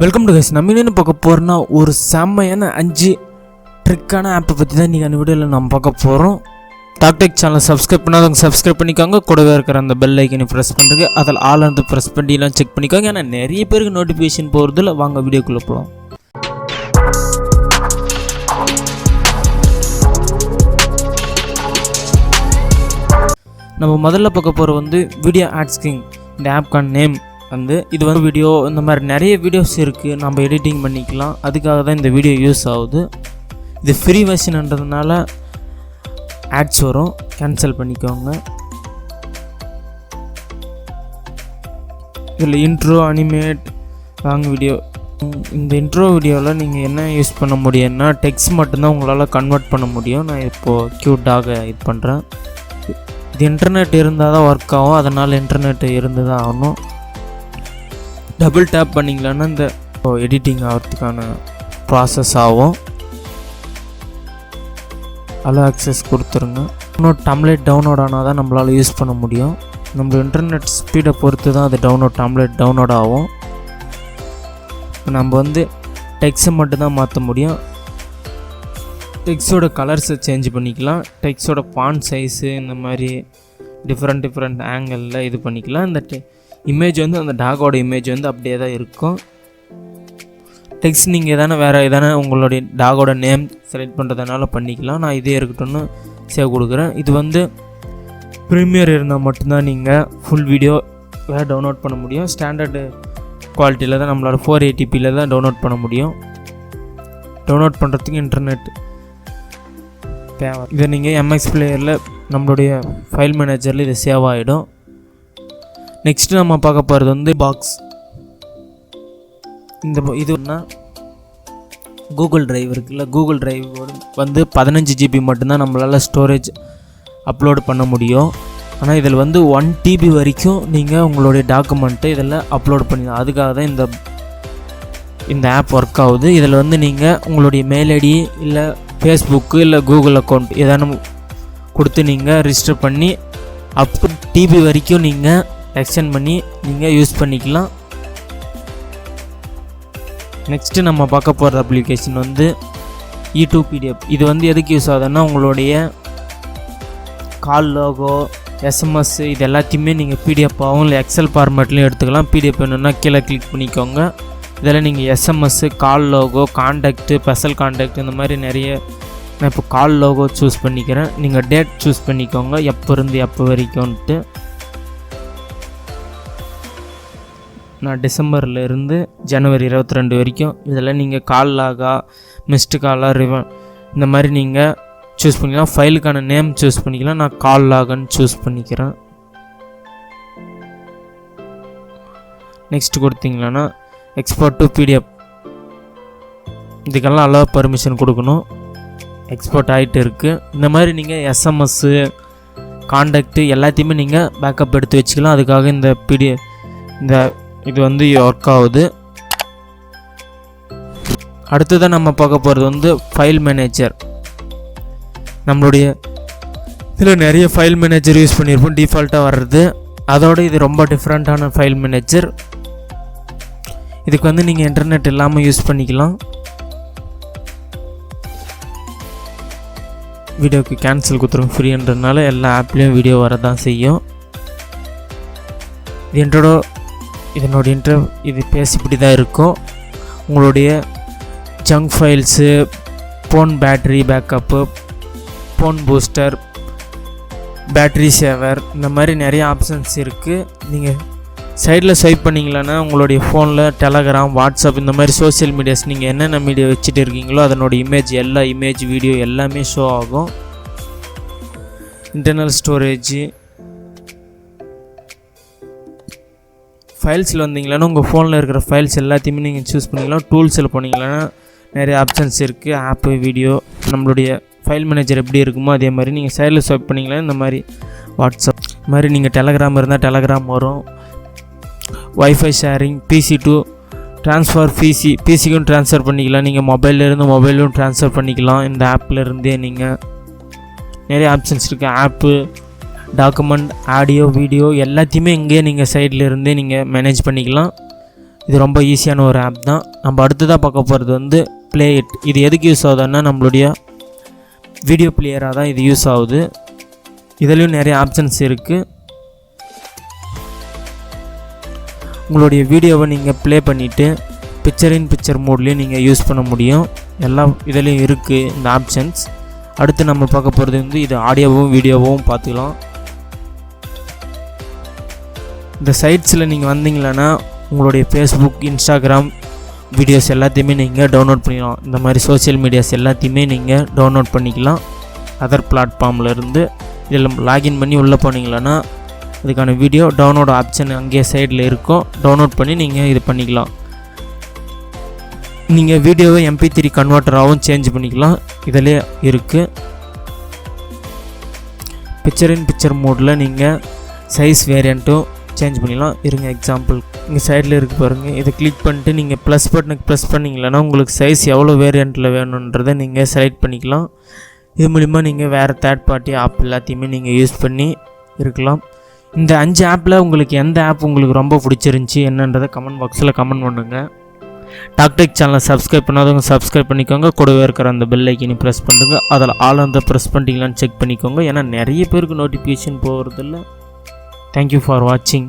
Welcome to guys. நம்ம என்ன பார்க்க போகிறோம்னா ஒரு செம்மையான 5 ட்ரிக்கான ஆப்பை பற்றி தான் இன்றைக்கி அந்த வீடியோவில் நம்ம பார்க்க போகிறோம். டாக்டெக் சேனல் சப்ஸ்கிரைப் பண்ணாதவங்க சப்ஸ்கிரைப் பண்ணிக்கோங்க. கூடவே இருக்கிற அந்த பெல் ஐக்கனை ப்ரெஸ் பண்ணுறது, அதில் ஆல் வந்து ப்ரெஸ் பண்ணிலாம் செக் பண்ணிக்கோங்க. ஏன்னா நிறைய பேருக்கு நோட்டிஃபிகேஷன் போகிறதுல வாங்க வீடியோக்குள்ளே போகலாம். நம்ம முதல்ல பார்க்க போகிற வந்து வீடியோ ஆட்ஸ் கிங். இந்த ஆப்கான நேம் வந்து இது வந்து வீடியோ இந்த மாதிரி நிறைய வீடியோஸ் இருக்குது, நம்ம எடிட்டிங் பண்ணிக்கலாம். அதுக்காக தான் இந்த வீடியோ யூஸ் ஆகுது. இது ஃப்ரீ வெர்ஷன்ன்றதுனால ஆட்ஸ் வரும், கேன்சல் பண்ணிக்கோங்க. இதில் இன்ட்ரோ, அனிமேட், லாங் வீடியோ. இந்த இன்ட்ரோ வீடியோவில் நீங்கள் என்ன யூஸ் பண்ண முடியும்னா டெக்ஸ்ட் மட்டும்தான் உங்களால் கன்வெர்ட் பண்ண முடியும். நான் இப்போது க்யூட்டாக இது பண்ணுறேன். இது இன்டர்நெட் இருந்தால் தான் ஒர்க் ஆகும், அதனால் இன்டர்நெட் இருந்து தான் ஆகணும். டபுள் டேப் பண்ணிங்களான்னா இந்த எடிட்டிங் ஆகிறதுக்கான ப்ராசஸ் ஆகும். அலோ ஆக்சஸ் கொடுத்துருங்க. இன்னும் டம்ப்ளேட் டவுன்லோட் ஆனால் தான் நம்மளால் யூஸ் பண்ண முடியும். நம்ம இன்டர்நெட் ஸ்பீடை பொறுத்து தான் அது டம்ப்ளேட் டவுன்லோட் ஆகும். நம்ம வந்து டெக்ஸ்ட்டை மட்டும்தான் மாற்ற முடியும். டெக்ஸ்ட்டோட கலர்ஸை சேஞ்ச் பண்ணிக்கலாம். டெக்ஸ்ட்டோட ஃபாண்ட் சைஸு இந்த மாதிரி டிஃப்ரெண்ட் ஆங்கிளில் இது பண்ணிக்கலாம். இந்த இமேஜ் வந்து அந்த டாகோட இமேஜ் வந்து அப்படியே தான் இருக்கும். டெக்ஸ்ட் நீங்கள் வேறு உங்களுடைய டாகோட நேம் செலக்ட் பண்ணுறதுனால பண்ணிக்கலாம். நான் இதே இருக்கட்டும்னு சேவ் கொடுக்குறேன். இது வந்து ப்ரீமியர் இருந்தால் மட்டும்தான் நீங்கள் ஃபுல் வீடியோ டவுன்லோட் பண்ண முடியும். ஸ்டாண்டர்டு குவாலிட்டியில் தான் நம்மளோட 480p தான் டவுன்லோட் பண்ண முடியும். டவுன்லோட் பண்ணுறதுக்கு இன்டர்நெட் தேவை. இதை நீங்கள் MX பிளேயரில் நம்மளுடைய ஃபைல் மேனேஜரில் இது சேவ் ஆகிடும். நெக்ஸ்ட்டு நம்ம பார்க்க போகிறது வந்து பாக்ஸ். இதுனா கூகுள் டிரைவ் இருக்குல்ல, கூகுள் டிரைவ் வந்து 15 GB மட்டும்தான் நம்மளால் ஸ்டோரேஜ் அப்லோடு பண்ண முடியும். ஆனால் இதில் வந்து 1 TB வரைக்கும் நீங்கள் உங்களுடைய டாக்குமெண்ட்டை இதில் அப்லோட் பண்ணிடலாம். அதுக்காக தான் இந்த ஆப் ஒர்க் ஆகுது. இதில் வந்து நீங்கள் உங்களுடைய மெயில் ஐடி இல்லை ஃபேஸ்புக்கு இல்லை கூகுள் அக்கௌண்ட் ஏதானும் கொடுத்து நீங்கள் ரிஜிஸ்டர் பண்ணி அப் TB வரைக்கும் நீங்கள் எக்ஸ்டெண்ட் பண்ணி நீங்கள் யூஸ் பண்ணிக்கலாம். நெக்ஸ்ட்டு நம்ம பார்க்க போகிற அப்ளிகேஷன் வந்து E2 PDF. இது வந்து எதுக்கு யூஸ் ஆகுதுன்னா உங்களுடைய கால் லோகோ, SMS இது எல்லாத்தையுமே நீங்கள் பிடிஎஃப்பாகவும் இல்லை எக்ஸல் ஃபார்மேட்லையும் எடுத்துக்கலாம். பிடிஎஃப் வேணும்னா கீழே கிளிக் பண்ணிக்கோங்க. இதில் நீங்கள் SMS, கால் லோகோ, கான்டாக்டு, ஸ்பெஷல் கான்டாக்ட் இந்த மாதிரி நிறைய. நான் இப்போ கால் லோகோ சூஸ் பண்ணிக்கிறேன். நீங்கள் டேட் சூஸ் பண்ணிக்கோங்க, எப்போ இருந்து எப்போ வரைக்கும்ன்ட்டு. நான் டிசம்பரில் இருந்து ஜனவரி 22 வரைக்கும். இதில் நீங்கள் கால் லாகா, மிஸ்டு காலாக, ரிவன் இந்த மாதிரி நீங்கள் சூஸ் பண்ணிக்கலாம். ஃபைலுக்கான நேம் சூஸ் பண்ணிக்கலாம். நான் கால் லாகன்னு சூஸ் பண்ணிக்கிறேன். நெக்ஸ்ட் கொடுத்தீங்களான்னா எக்ஸ்போர்ட் டு PDF. இதுக்கெல்லாம் அலோ பர்மிஷன் கொடுக்கணும். எக்ஸ்போர்ட் ஆகிட்டு இருக்குது. இந்த மாதிரி நீங்கள் SMS, கான்டாக்டு எல்லாத்தையுமே நீங்கள் பேக்கப் எடுத்து வச்சுக்கலாம். அதுக்காக இந்த PDF இது வந்து ஒர்க் ஆகுது. அடுத்ததான் நம்ம பார்க்க போகிறது வந்து ஃபைல் மேனேஜர். நம்மளுடைய இதில் நிறைய ஃபைல் மேனேஜர் யூஸ் பண்ணியிருப்போம், டிஃபால்ட்டாக வர்றது. அதோடு இது ரொம்ப டிஃப்ரெண்ட்டான ஃபைல் மேனேஜர். இதுக்கு வந்து நீங்கள் இன்டர்நெட் இல்லாமல் யூஸ் பண்ணிக்கலாம். வீடியோக்கு கேன்சல் கொடுத்துருங்க. ஃப்ரீன்றதுனால எல்லா ஆப்லேயும் வீடியோ வரதான் செய்யும். இது பேசி இப்படி தான் இருக்கும். உங்களுடைய junk files, phone battery backup, phone booster, battery saver இந்த மாதிரி நிறைய ஆப்ஷன்ஸ் இருக்குது. நீங்கள் சைடில் ஸ்வைப் பண்ணிங்களான்னா உங்களுடைய ஃபோனில் டெலகிராம், வாட்ஸ்அப் இந்த மாதிரி சோஷியல் மீடியாஸ் நீங்கள் என்னென்ன மீடியா வச்சுட்டு இருக்கீங்களோ அதனோட இமேஜ் வீடியோ எல்லாமே ஷோ ஆகும். இன்டர்னல் ஸ்டோரேஜு, ஃபைல்ஸில் வந்தீங்களான்னா உங்கள் ஃபோனில் இருக்கிற ஃபைல்ஸ் எல்லாத்தையுமே நீங்கள் சூஸ் பண்ணிக்கலாம். டூல்ஸில் போனீங்களான்னா நிறைய ஆப்ஷன்ஸ் இருக்குது. ஆப்பு, வீடியோ, நம்மளுடைய ஃபைல் மேனேஜர் எப்படி இருக்குமோ அதே மாதிரி நீங்கள் சைடில் ஸ்வைப் பண்ணிங்களா இந்த மாதிரி வாட்ஸ்அப் மாதிரி. நீங்கள் டெலகிராம் இருந்தால் டெலகிராம் வரும். Wifi sharing, PC to transfer, பிசிக்கும் ட்ரான்ஸ்ஃபர் பண்ணிக்கலாம். நீங்கள் மொபைல்லேருந்து மொபைலும் ட்ரான்ஸ்ஃபர் பண்ணிக்கலாம். இந்த ஆப்பில் இருந்தே நீங்கள் நிறைய ஆப்ஷன்ஸ் இருக்குது. ஆப்பு, டாக்குமெண்ட், ஆடியோ, வீடியோ எல்லாத்தையுமே இங்கே நீங்கள் சைடில் இருந்தே நீங்கள் மேனேஜ் பண்ணிக்கலாம். இது ரொம்ப ஈஸியான ஒரு ஆப் தான். நம்ம அடுத்ததாக பார்க்க போகிறது வந்து ப்ளே இட். இது எதுக்கு யூஸ் ஆகுதுன்னா நம்மளுடைய வீடியோ பிளேயராக தான் இது யூஸ் ஆகுது. இதுலேயும் நிறைய ஆப்ஷன்ஸ் இருக்குது. உங்களுடைய வீடியோவை நீங்கள் ப்ளே பண்ணிவிட்டு பிக்சர் இன் பிக்சர் மோட்லேயும் நீங்கள் யூஸ் பண்ண முடியும். எல்லாம் இதுலேயும் இருக்குது இந்த ஆப்ஷன்ஸ். அடுத்து நம்ம பார்க்க போகிறது வந்து இது ஆடியோவும் வீடியோவும் பார்த்துக்கலாம். இந்த சைட்ஸில் நீங்கள் வந்தீங்களன்னா உங்களுடைய ஃபேஸ்புக், இன்ஸ்டாகிராம் வீடியோஸ் எல்லாத்தையுமே நீங்கள் டவுன்லோட் பண்ணிக்கலாம். இந்த மாதிரி சோஷியல் மீடியாஸ் எல்லாத்தையுமே நீங்கள் டவுன்லோட் பண்ணிக்கலாம் அதர் பிளாட்ஃபார்ம்லேருந்து. இதில் லாகின் பண்ணி உள்ளே போனீங்களன்னா அதுக்கான வீடியோ டவுன்லோட் ஆப்ஷன் அங்கேயே சைடில் இருக்கும். டவுன்லோட் பண்ணி நீங்கள் இது பண்ணிக்கலாம். நீங்கள் வீடியோவை MP3 கன்வெர்ட்டராகவும் சேஞ்ச் பண்ணிக்கலாம். இதிலே இருக்குது. பிக்சர் இன் பிக்சர் மோடில் நீங்கள் சைஸ் வேரியண்ட்டும் சேஞ்ச் பண்ணிக்கலாம். இருங்க எக்ஸாம்பிள் இங்கே சைடில் இருக்குது பாருங்கள். இதை கிளிக் பண்ணிட்டு நீங்கள் ப்ளஸ் பட்டனுக்கு ப்ரெஸ் பண்ணிங்களன்னா உங்களுக்கு சைஸ் எவ்வளோ வேரியண்ட்டில் வேணுன்றதை நீங்கள் செலக்ட் பண்ணிக்கலாம். இது மூலிமா நீங்கள் வேறு தேர்ட் பார்ட்டி ஆப் எல்லாத்தையுமே நீங்கள் யூஸ் பண்ணி இருக்கலாம். இந்த 5 ஆப்பில் உங்களுக்கு எந்த ஆப் உங்களுக்கு ரொம்ப பிடிச்சிருந்துச்சி என்னன்றதை கமெண்ட் பாக்ஸில் கமெண்ட் பண்ணுங்கள். டாக்டெக் சேனலை சப்ஸ்கிரைப் பண்ணாதவங்க சப்ஸ்கிரைப் பண்ணிக்கோங்க. கூடவே இருக்கிற அந்த பெல் ஐக்கனை ப்ரெஸ் பண்ணுங்க. அதில் ஆல் அந்த ப்ரெஸ் பண்ணிட்டீங்களான்னு செக் பண்ணிக்கோங்க. ஏன்னா நிறைய பேருக்கு நோட்டிஃபிகேஷன் போகிறதில்ல. தேங்க்யூ ஃபார் வாட்சிங்.